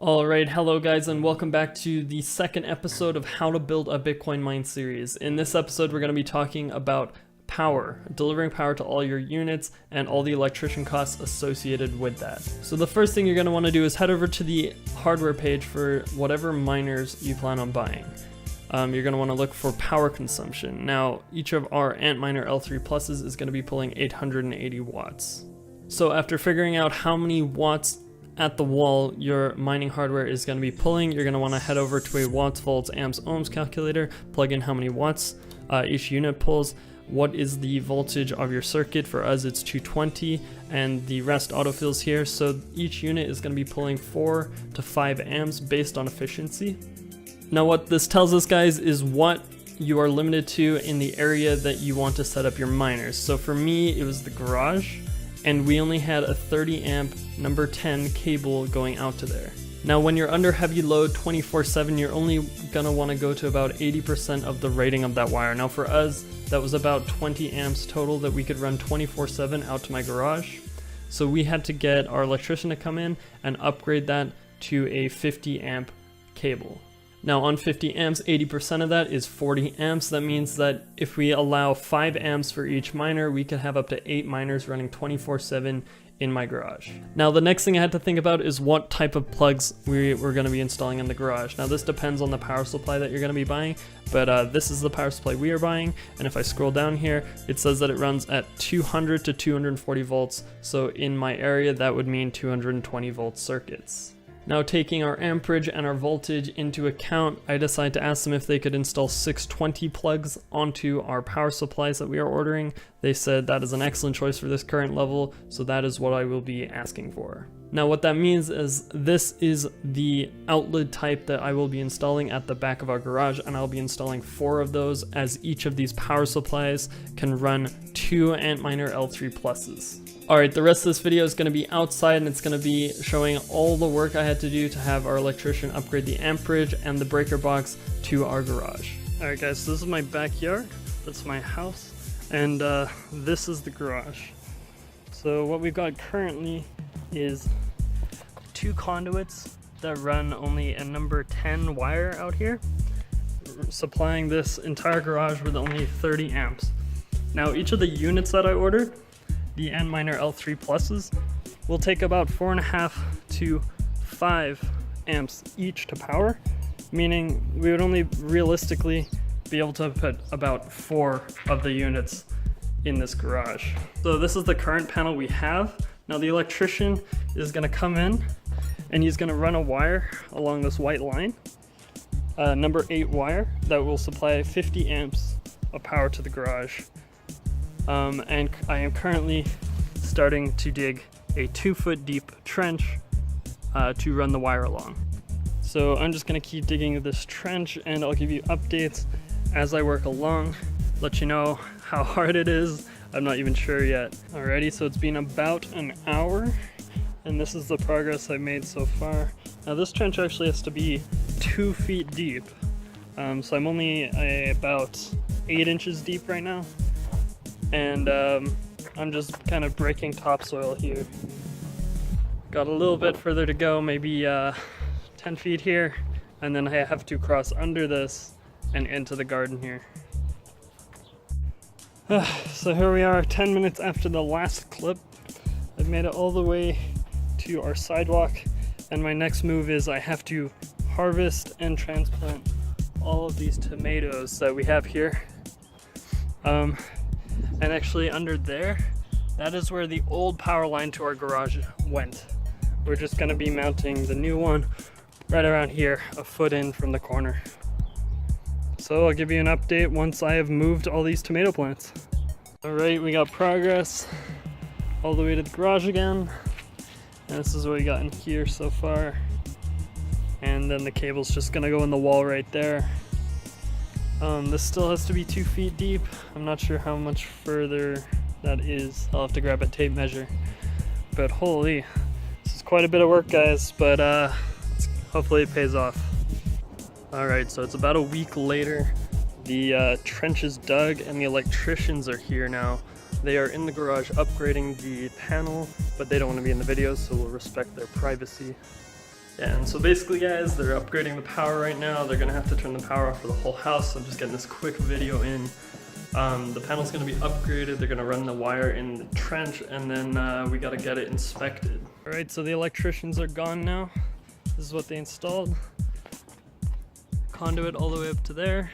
Alright, hello guys, and welcome back to the second episode of How to Build a Bitcoin Mine series. In this episode, we're going to be talking about power, delivering power to all your units, and all the electrician costs associated with that. So the first thing you're going to want to do is head over to the hardware page for whatever miners you plan on buying. You're going to want to look for power consumption. Now, each of our Antminer L3 Pluses is going to be pulling 880 watts. So after figuring out how many watts at the wall your mining hardware is going to be pulling, you're going to want to head over to a watts, volts, amps, ohms calculator, plug in how many watts each unit pulls, what is the voltage of your circuit. For us it's 220, and the rest autofills here. So each unit is going to be pulling 4 to 5 amps based on efficiency. Now what this tells us, guys, is what you are limited to in the area that you want to set up your miners. So for me it was the garage, and we only had a 30 amp number 10 cable going out to there. Now when you're under heavy load 24/7, you're only gonna want to go to about 80% of the rating of that wire. Now for us, that was about 20 amps total that we could run 24/7 out to my garage. So we had to get our electrician to come in and upgrade that to a 50 amp cable. Now on 50 amps, 80% of that is 40 amps. That means that if we allow 5 amps for each miner, we could have up to 8 miners running 24/7 in my garage. Now the next thing I had to think about is what type of plugs we're going to be installing in the garage. Now this depends on the power supply that you're going to be buying, but this is the power supply we are buying, and if I scroll down here, it says that it runs at 200 to 240 volts, so in my area that would mean 220 volt circuits. Now taking our amperage and our voltage into account, I decided to ask them if they could install 620 plugs onto our power supplies that we are ordering. They said that is an excellent choice for this current level, so that is what I will be asking for. Now what that means is this is the outlet type that I will be installing at the back of our garage, and I'll be installing 4 of those, as each of these power supplies can run 2 Antminer L3 Pluses. Alright, the rest of this video is going to be outside, and it's going to be showing all the work I had to do to have our electrician upgrade the amperage and the breaker box to our garage. Alright guys, so this is my backyard, that's my house, and this is the garage. So what we've got currently is 2 conduits that run only a number 10 wire out here, supplying this entire garage with only 30 amps. Now each of the units that I ordered, the Antminer L3 Pluses, will take about 4.5 to 5 amps each to power, meaning we would only realistically be able to put about 4 of the units in this garage. So this is the current panel we have. Now the electrician is going to come in and he's going to run a wire along this white line, number 8 wire, that will supply 50 amps of power to the garage. And I am currently starting to dig a 2-foot deep trench to run the wire along. So I'm just going to keep digging this trench, and I'll give you updates as I work along, let you know how hard it is. I'm not even sure yet. Alrighty, so it's been about an hour, and this is the progress I've made so far. Now this trench actually has to be 2 feet deep, so I'm only about 8 inches deep right now. And I'm just kind of breaking topsoil here. Got a little bit further to go, maybe 10 feet here, and then I have to cross under this and into the garden here. So here we are, 10 minutes after the last clip. I've made it all the way to our sidewalk, and my next move is I have to harvest and transplant all of these tomatoes that we have here. And actually under there, that is where the old power line to our garage went. We're just going to be mounting the new one right around here, a foot in from the corner. So I'll give you an update once I have moved all these tomato plants. Alright, we got progress all the way to the garage again. And this is what we got in here so far. And then the cable's just going to go in the wall right there. This still has to be 2 feet deep. I'm not sure how much further that is. I'll have to grab a tape measure. But holy, this is quite a bit of work, guys, but hopefully it pays off. Alright, so it's about a week later. The trench is dug and the electricians are here now. They are in the garage upgrading the panel, but they don't want to be in the video, so we'll respect their privacy. Yeah, and so basically guys, they're upgrading the power right now. They're gonna have to turn the power off for the whole house, so I'm just getting this quick video in. The panel's gonna be upgraded. They're gonna run the wire in the trench, and then we gotta get it inspected. All right, so the electricians are gone now. This is what they installed. Conduit all the way up to there.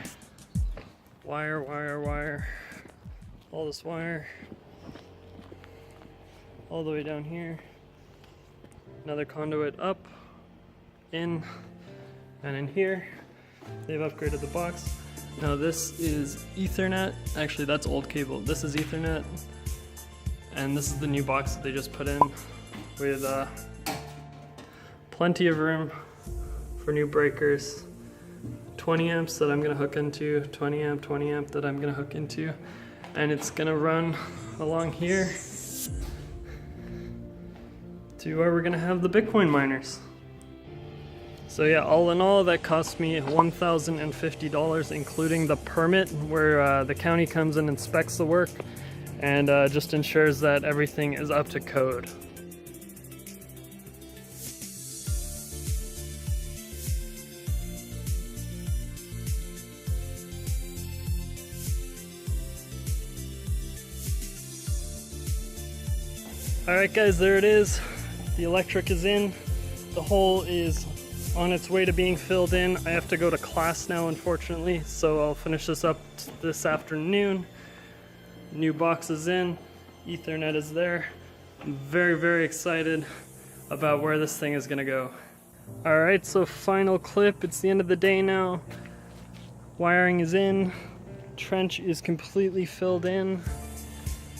Wire, wire, wire. All this wire. All the way down here. Another conduit up, in, and in here. They've upgraded the box. Now this is Ethernet. Actually, that's old cable. This is Ethernet. And this is the new box that they just put in with plenty of room for new breakers. 20 amps that I'm gonna hook into, 20 amp that I'm gonna hook into. And it's gonna run along here to where we're gonna have the Bitcoin miners. So yeah, all in all, that cost me $1,050, including the permit where the county comes and inspects the work and just ensures that everything is up to code. Alright guys, there it is. The electric is in. The hole is on its way to being filled in. I have to go to class now, unfortunately, so I'll finish this up this afternoon. New box is in. Ethernet is there. I'm very, very excited about where this thing is gonna go. Alright, so final clip. It's the end of the day now. Wiring is in. Trench is completely filled in.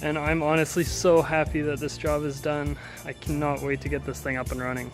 And I'm honestly so happy that this job is done. I cannot wait to get this thing up and running.